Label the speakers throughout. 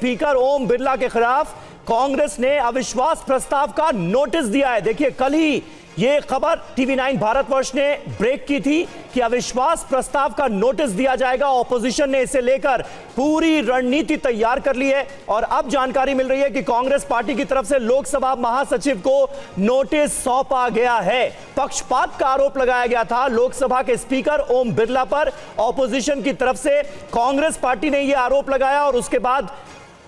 Speaker 1: Speaker Om Birla के खिलाफ कांग्रेस ने अविश्वास प्रस्ताव का नोटिस दिया है। देखिए, कल ही ये खबर टीवी9 भारतवर्ष ने ब्रेक की थी कि अविश्वास प्रस्ताव का नोटिस दिया जाएगा। ऑपोजिशन ने इसे लेकर पूरी रणनीति तैयार कर ली है और अब जानकारी मिल रही है कि कांग्रेस पार्टी की तरफ से लोकसभा महासचिव को नोटिस सौंपा गया है। पक्षपात का आरोप लगाया गया था लोकसभा के स्पीकर ओम बिरला पर। ऑपोजिशन की तरफ से कांग्रेस पार्टी ने यह आरोप लगाया और उसके बाद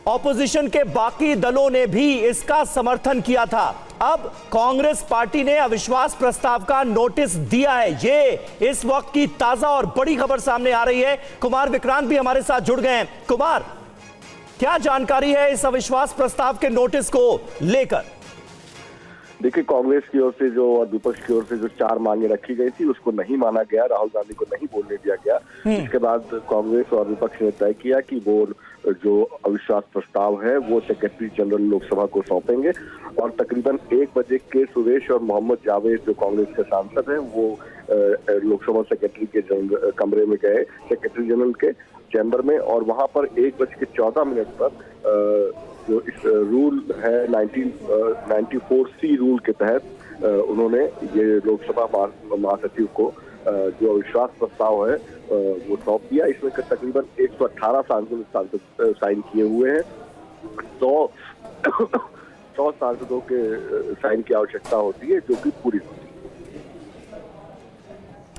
Speaker 1: ऑपोजिशन के बाकी दलों ने भी इसका समर्थन किया था। अब कांग्रेस पार्टी ने अविश्वास प्रस्ताव का नोटिस दिया है। ये इस वक्त की ताजा और बड़ी खबर सामने आ रही है। कुमार विक्रांत भी हमारे साथ जुड़ गए हैं। कुमार, क्या जानकारी है इस अविश्वास प्रस्ताव के नोटिस को लेकर?
Speaker 2: देखिए, कांग्रेस की ओर से जो और विपक्ष की ओर से जो 4 मांगे रखी गई थी उसको नहीं माना गया, राहुल गांधी को नहीं बोलने दिया गया। इसके बाद कांग्रेस और विपक्ष ने तय किया कि वो जो अविश्वास प्रस्ताव है वो सेक्रेटरी जनरल लोकसभा को सौंपेंगे और तकरीबन 1 बजे के सुरेश और मोहम्मद जावेद जो कांग्रेस के सांसद हैं वो लोकसभा सेक्रेटरी के कमरे में गए, सेक्रेटरी जनरल के चैम्बर में, और वहां पर 1:14 पर जो इस रूल है 1994C रूल के तहत उन्होंने ये लोकसभा महासचिव को जो अविश्वास प्रस्ताव है वो सौंप दिया। इसमें तकरीबन 118 सांसद साइन किए हुए हैं। 100 सांसदों के साइन की आवश्यकता होती है जो कि पूरी होती है।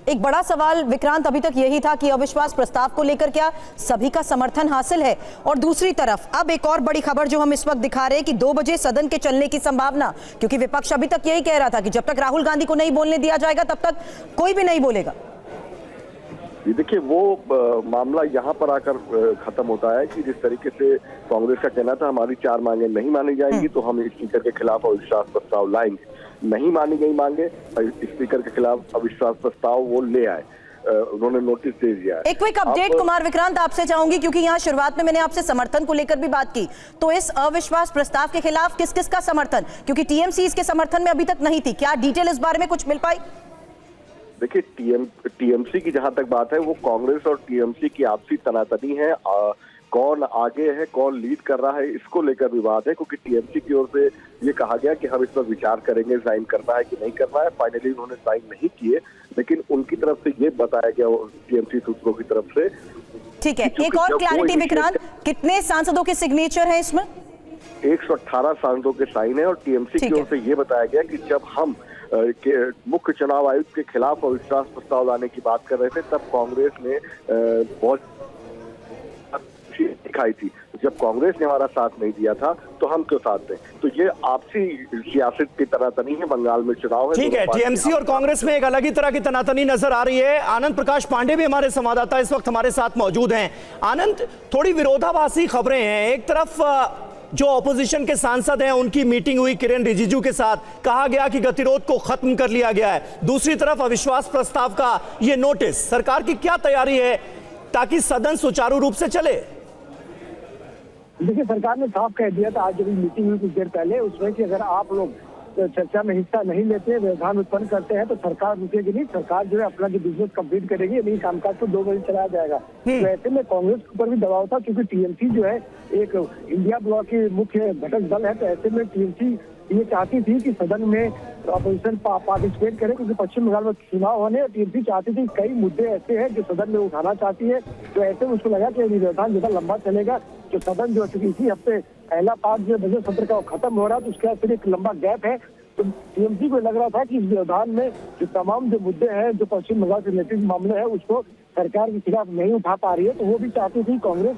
Speaker 3: एक बड़ा सवाल विक्रांत अभी तक यही था कि अविश्वास प्रस्ताव को लेकर क्या सभी का समर्थन हासिल है, और दूसरी तरफ अब एक और बड़ी खबर जो हम इस वक्त दिखा रहे हैं कि 2 बजे सदन के चलने की संभावना, क्योंकि विपक्ष अभी तक यही कह रहा था कि जब तक राहुल गांधी को नहीं बोलने दिया जाएगा तब तक कोई भी नहीं बोलेगा।
Speaker 2: देखिए, वो मामला यहाँ पर आकर खत्म होता है कि जिस तरीके से कांग्रेस का कहना था हमारी 4 मांगे नहीं मानी जाएंगी तो हम स्पीकर के खिलाफ अविश्वास प्रस्ताव लाएंगे। नहीं मानी गई मांगे, स्पीकर के खिलाफ अविश्वास प्रस्ताव वो ले आए, उन्होंने नोटिस दे दिया है।
Speaker 3: एक क्विक अपडेट कुमार विक्रांत आपसे चाहूंगी, क्योंकि यहाँ शुरुआत में मैंने आपसे समर्थन को लेकर भी बात की, तो इस अविश्वास प्रस्ताव के खिलाफ किस किस का समर्थन, क्योंकि टीएमसी इसके समर्थन में अभी तक नहीं थी, क्या डिटेल इस बारे में कुछ मिल पाई?
Speaker 2: देखिए, टीएमसी की जहां तक बात है वो कांग्रेस और टीएमसी की आपसी तनातनी है। कौन आगे है, कौन लीड कर रहा है, इसको लेकर विवाद है, क्योंकि टीएमसी की ओर से ये कहा गया कि हम इस पर विचार करेंगे, साइन करना है कि नहीं करना है। फाइनली उन्होंने साइन नहीं किए, लेकिन उनकी तरफ से ये बताया गया टीएमसी सूत्रों की तरफ से। ठीक है,
Speaker 3: एक और क्लैरिटी विक्रांत, कितने सांसदों के सिग्नेचर है इसमें?
Speaker 2: 118 सांसदों के साइन है और टीएमसी की ओर से ये बताया गया कि जब हम मुख्य चुनाव आयुक्त के खिलाफ अविश्वास प्रस्ताव लाने की बात कर रहे थे तब कांग्रेस ने बहुत दिखाई थी। जब कांग्रेस ने हमारा साथ नहीं दिया था तो हम क्यों साथ दें? तो ये आपसी सियासत की तनातनी है, बंगाल में चुनाव है।
Speaker 1: ठीक है, टीएमसी और कांग्रेस में एक अलग ही तरह की तनातनी नजर आ रही है। आनंद प्रकाश पांडे भी हमारे संवाददाता इस वक्त हमारे साथ मौजूद हैं। आनंद, थोड़ी विरोधाभासी खबरें हैं। एक तरफ जो ऑपोजिशन के सांसद हैं उनकी मीटिंग हुई किरेन रिजिजू के साथ, कहा गया कि गतिरोध को खत्म कर लिया गया है। दूसरी तरफ अविश्वास प्रस्ताव का ये नोटिस, सरकार की क्या तैयारी है ताकि सदन सुचारू रूप से चले?
Speaker 4: देखिए, सरकार ने साफ कह दिया था आज जब मीटिंग हुई कुछ देर पहले उसमें कि अगर आप लोग चर्चा में हिस्सा नहीं लेते, व्यवधान उत्पन्न करते हैं तो सरकार रुकेगी नहीं। सरकार जो है अपना जो बिजनेस कंप्लीट करेगी, नहीं कामकाज को 2 बजे चलाया जाएगा। तो ऐसे में कांग्रेस के ऊपर भी दबाव था, क्योंकि टीएमसी जो है एक इंडिया ब्लॉक की मुख्य घटक दल है। तो ऐसे में टीएमसी ये चाहती थी कि सदन में अपोजिशन पार्टिसिपेट करे, क्योंकि पश्चिम बंगाल में चुनाव होने और टीएमसी चाहती थी कई मुद्दे ऐसे हैं जो सदन में उठाना चाहती है। तो ऐसे में उसको लगा कि व्यवधान ज्यादा लंबा चलेगा तो सदन जो है इसी हफ्ते पहला पार्ट जो बजट सत्र का खत्म हो रहा है तो उसके बाद फिर एक लंबा गैप है। तो टीएमसी को लग रहा था कि इस व्यवधान में जो तमाम जो मुद्दे हैं जो पश्चिम बंगाल से रिलेटेड मामले हैं उसको सरकार के खिलाफ नहीं उठा पा रही है। तो वो भी चाहती थी कांग्रेस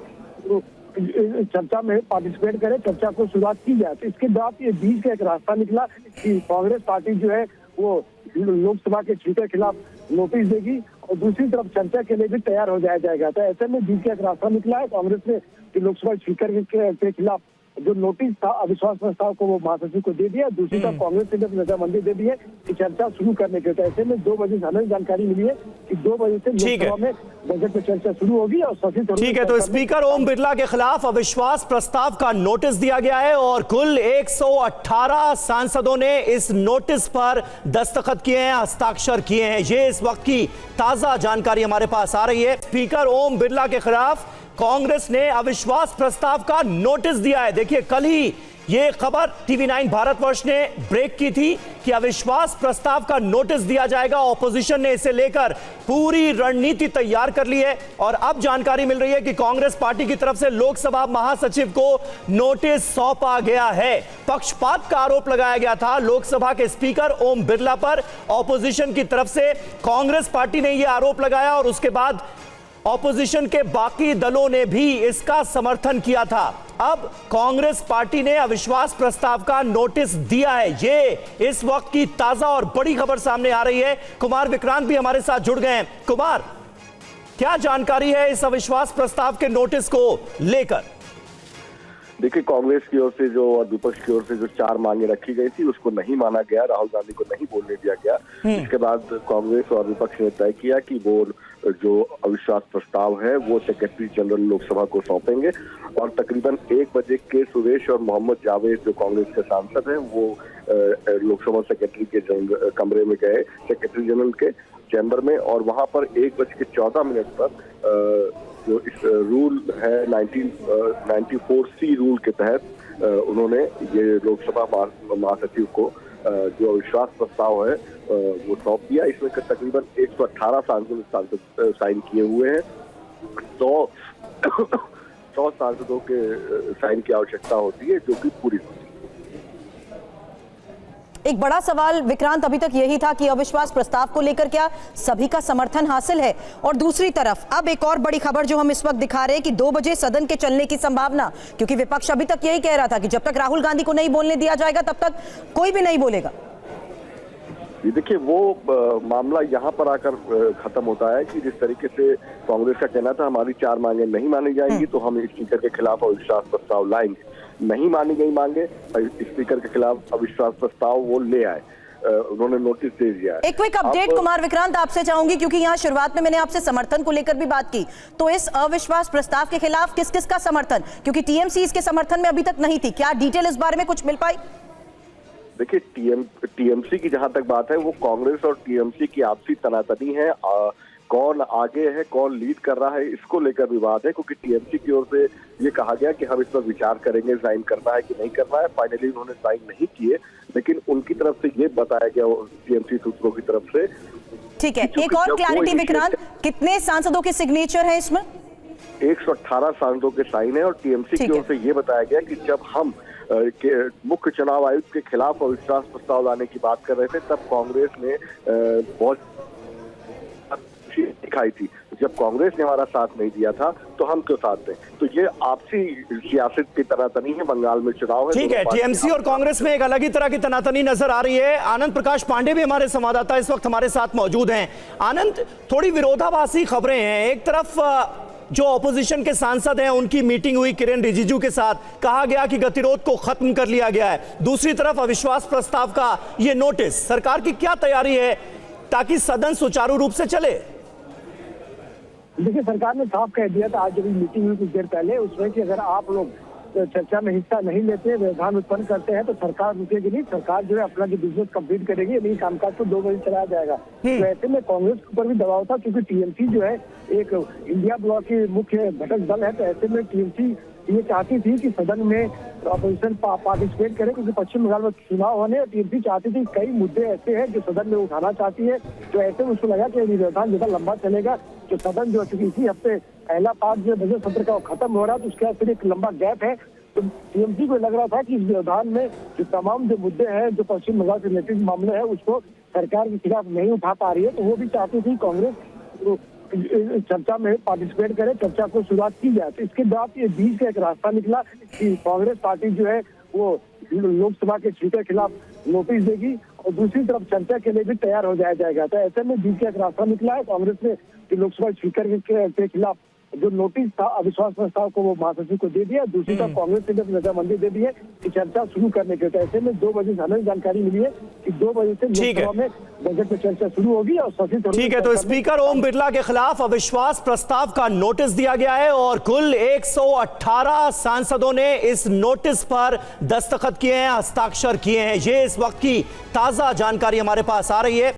Speaker 4: चर्चा में पार्टिसिपेट करे, चर्चा को शुरुआत की जाए। तो इसके बाद ये बीच का एक रास्ता निकला कि कांग्रेस पार्टी जो है वो लोकसभा के स्पीकर के खिलाफ नोटिस देगी और दूसरी तरफ चर्चा के लिए भी तैयार हो जाएगा। तो ऐसे में बीच का एक रास्ता निकला है। कांग्रेस ने लोकसभा स्पीकर के खिलाफ जो नोटिस था अविश्वास प्रस्ताव को वो महासचिव को दे दिया। दूसरी तरफ कांग्रेस ने भी रजामंदी दे दी है कि चर्चा शुरू करने के। तो ऐसे में 2 बजे से हमें जानकारी मिली है कि 2 बजे से लोकसभा में बजट पर चर्चा शुरू होगी और
Speaker 1: ठीक है। तो स्पीकर ओम बिरला के खिलाफ अविश्वास प्रस्ताव का नोटिस दिया गया है और कुल 118 सांसदों ने इस नोटिस पर दस्तखत किए हैं, हस्ताक्षर किए हैं। ये इस वक्त की ताजा जानकारी हमारे पास आ रही है। स्पीकर ओम बिरला के खिलाफ कांग्रेस ने अविश्वास प्रस्ताव का नोटिस दिया है। देखिए, कल ही ये खबर TV9 भारतवर्ष ने ब्रेक की थी कि अविश्वास प्रस्ताव का नोटिस दिया जाएगा। ऑपोजिशन ने इसे लेकर पूरी रणनीति तैयार कर ली है और अब जानकारी मिल रही है कि कांग्रेस पार्टी की तरफ से लोकसभा महासचिव को नोटिस सौंपा गया है। पक्षपात का आरोप लगाया गया था लोकसभा के स्पीकर ओम बिरला पर। ऑपोजिशन की तरफ से कांग्रेस पार्टी ने यह आरोप लगाया और उसके बाद ऑपोजिशन के बाकी दलों ने भी इसका समर्थन किया था। अब कांग्रेस पार्टी ने अविश्वास प्रस्ताव का नोटिस दिया है। ये इस वक्त की ताजा और बड़ी खबर सामने आ रही है। कुमार विक्रांत भी हमारे साथ जुड़ गए हैं। कुमार, क्या जानकारी है इस अविश्वास प्रस्ताव के नोटिस को लेकर?
Speaker 2: देखिए, कांग्रेस की ओर से जो और विपक्ष की ओर से जो 4 मांगे रखी गई थी उसको नहीं माना गया, राहुल गांधी को नहीं बोलने दिया गया। इसके बाद कांग्रेस और विपक्ष ने तय किया कि वो जो अविश्वास प्रस्ताव है वो सेक्रेटरी जनरल लोकसभा को सौंपेंगे और तकरीबन 1 बजे के सुरेश और मोहम्मद जावेद जो कांग्रेस के सांसद हैं वो लोकसभा सेक्रेटरी के कमरे में गए, सेक्रेटरी जनरल के चैम्बर में, और वहां पर 1:14 पर जो इस रूल है 1994C रूल के तहत उन्होंने ये लोकसभा महासचिव को जो अविश्वास प्रस्ताव है वो सौंप दिया। इसमें तकरीबन 118 सांसद साइन किए हुए हैं। 100 सांसदों के साइन की आवश्यकता होती है, जो कि पूरी होती है।
Speaker 3: एक बड़ा सवाल विक्रांत अभी तक यही था कि अविश्वास प्रस्ताव को लेकर क्या सभी का समर्थन हासिल है, और दूसरी तरफ अब एक और बड़ी खबर जो हम इस वक्त दिखा रहे हैं कि 2 बजे सदन के चलने की संभावना, क्योंकि विपक्ष अभी तक यही कह रहा था कि जब तक राहुल गांधी को नहीं बोलने दिया जाएगा तब तक कोई भी नहीं बोलेगा।
Speaker 2: देखिए, वो मामला यहाँ पर आकर खत्म होता है कि जिस तरीके से कांग्रेस का कहना था हमारी 4 मांगे नहीं मानी जाएंगी तो हम स्पीकर के खिलाफ अविश्वास प्रस्ताव लाएंगे। नहीं मानी गई मांगे, स्पीकर के खिलाफ अविश्वास प्रस्ताव वो ले आए, उन्होंने नोटिस दे दिया है।
Speaker 3: एक क्विक अपडेट कुमार विक्रांत आपसे चाहूंगी, क्योंकि यहाँ शुरुआत में मैंने आपसे समर्थन को लेकर भी बात की, तो इस अविश्वास प्रस्ताव के खिलाफ किस किस का समर्थन, क्योंकि टीएमसी इसके समर्थन में अभी तक नहीं थी, क्या डिटेल इस बारे में कुछ मिल पाई?
Speaker 2: देखिए, टीएमसी की जहां तक बात है वो कांग्रेस और टीएमसी की आपसी तनातनी है। कौन आगे है, कौन लीड कर रहा है, इसको लेकर विवाद है, क्योंकि टीएमसी की ओर से ये कहा गया कि हम इस पर विचार करेंगे, साइन करना है कि नहीं करना है। फाइनली उन्होंने साइन नहीं किए, लेकिन उनकी तरफ से ये बताया गया टीएमसी सूत्रों की तरफ से।
Speaker 3: ठीक है, एक और क्लैरिटी विक्रांत, कितने सांसदों के सिग्नेचर है इसमें?
Speaker 2: 118 सांसदों के साइन है और टीएमसी की ओर से ये बताया गया कि जब हम मुख्य चुनाव आयुक्त के खिलाफ अविश्वास प्रस्ताव लाने की बात कर रहे थे तब कांग्रेस ने बहुत दिखाई थी। जब कांग्रेस ने हमारा साथ नहीं दिया था तो हम क्यों साथ दें? तो ये आपसी सियासत की तनातनी है, बंगाल में चुनाव है।
Speaker 1: ठीक है, टीएमसी और कांग्रेस में एक अलग ही तरह की तनातनी नजर आ रही है। आनंद प्रकाश पांडे भी हमारे संवाददाता इस वक्त हमारे साथ मौजूद हैं। आनंद, थोड़ी विरोधाभासी खबरें हैं। एक तरफ जो ऑपोजिशन के सांसद हैं उनकी मीटिंग हुई किरेन रिजिजू के साथ, कहा गया कि गतिरोध को खत्म कर लिया गया है। दूसरी तरफ अविश्वास प्रस्ताव का ये नोटिस, सरकार की क्या तैयारी है ताकि सदन सुचारू रूप से चले?
Speaker 4: देखिए, सरकार ने साफ कह दिया था आज जब मीटिंग हुई कुछ देर पहले उसमें कि अगर आप लोग चर्चा में हिस्सा नहीं लेते, व्यवधान उत्पन्न करते हैं तो सरकार रुकेगी नहीं। सरकार जो है अपना जो बिजनेस कंप्लीट करेगी, नहीं कामकाज को 2 बजे चलाया जाएगा। तो ऐसे में कांग्रेस के ऊपर भी दबाव था, क्योंकि टीएमसी जो है एक इंडिया ब्लॉक की मुख्य घटक दल है। तो ऐसे में टीएमसी ये चाहती थी कि सदन में अपोजिशन पार्टिसिपेट करे, क्योंकि पश्चिम बंगाल में चुनाव होने और टीएमसी चाहती थी कई मुद्दे ऐसे हैं जो सदन में उठाना चाहती है। तो ऐसे में उसको लगा कि व्यवधान ज्यादा लंबा चलेगा, जो सदन जो इसी हफ्ते पहला पार्ट जो बजट सत्र का खत्म हो रहा है तो उसके बाद फिर एक लंबा गैप है। तो टीएमसी को लग रहा था कि इस व्यवधान में जो तमाम जो मुद्दे हैं जो पश्चिम बंगाल से रिलेटेड मामले हैं उसको सरकार के खिलाफ नहीं उठा पा रही है। तो वो भी चाहती थी कांग्रेस चर्चा में पार्टिसिपेट करे, चर्चा को शुरुआत की जाए। तो इसके बाद ये बीच का एक रास्ता निकला कि कांग्रेस पार्टी जो है वो लोकसभा के स्पीकर के खिलाफ नोटिस देगी और दूसरी तरफ चर्चा के लिए भी तैयार हो जाएगा। तो ऐसे में बीच का एक रास्ता निकला है। कांग्रेस ने लोकसभा स्पीकर के खिलाफ जो नोटिस था अविश्वास प्रस्ताव को वो महासचिव को दे दिया। दूसरी तरफ कांग्रेस ने जब रजामंदी दे दी है कि चर्चा शुरू करने के, तो ऐसे में 2 बजे हमें जानकारी मिली है कि 2 बजे से लोकसभा में बजट पर चर्चा शुरू होगी और
Speaker 1: ठीक है, तो स्पीकर ओम बिरला के खिलाफ अविश्वास प्रस्ताव का नोटिस दिया गया है और कुल 118 सांसदों ने इस नोटिस पर दस्तखत किए हैं, हस्ताक्षर किए हैं। ये इस वक्त की ताजा जानकारी हमारे पास आ रही है।